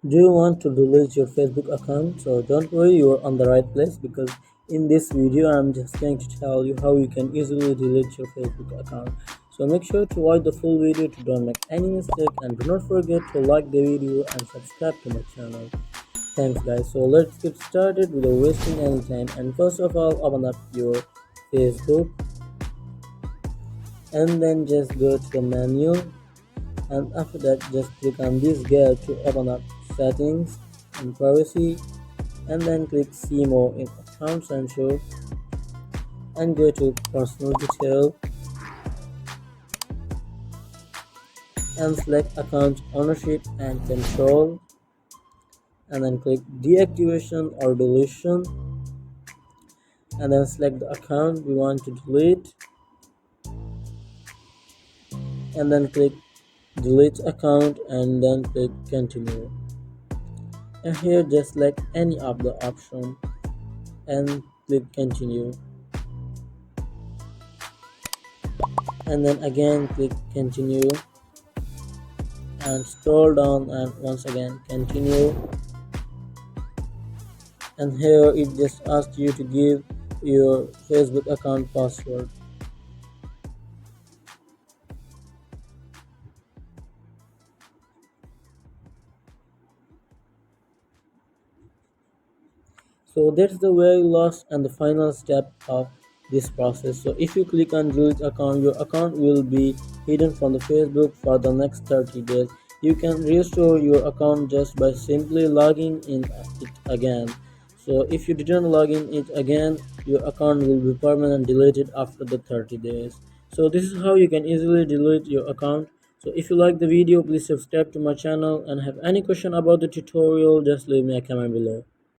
Do you want to delete your Facebook account? So don't worry, you're on the right place because in this video I'm just going to tell you how you can easily delete your Facebook account. So make sure to watch the full video to don't make any mistake, and do not forget to like the video and subscribe to my channel. Thanks guys. So let's get started without wasting any time. And first of all, open up your Facebook and then just go to the menu, and after that just click on this gear to open up settings and privacy, and then click see more in account center and go to personal detail and select account ownership and control, and then click deactivation or deletion, and then select the account we want to delete and then click delete account and then click continue, and here just select any of the option and click continue, and then again click continue and scroll down and once again continue, and here it just asks you to give your Facebook account password. So that's the very last and the final step of this process. So if you click on delete account, your account will be hidden from the Facebook for the next 30 days. You can restore your account just by simply logging in it again. So if you didn't log in it again, your account will be permanently deleted after the 30 days. So this is how you can easily delete your account. So if you like the video, please subscribe to my channel, and have any question about the tutorial, just leave me a comment below.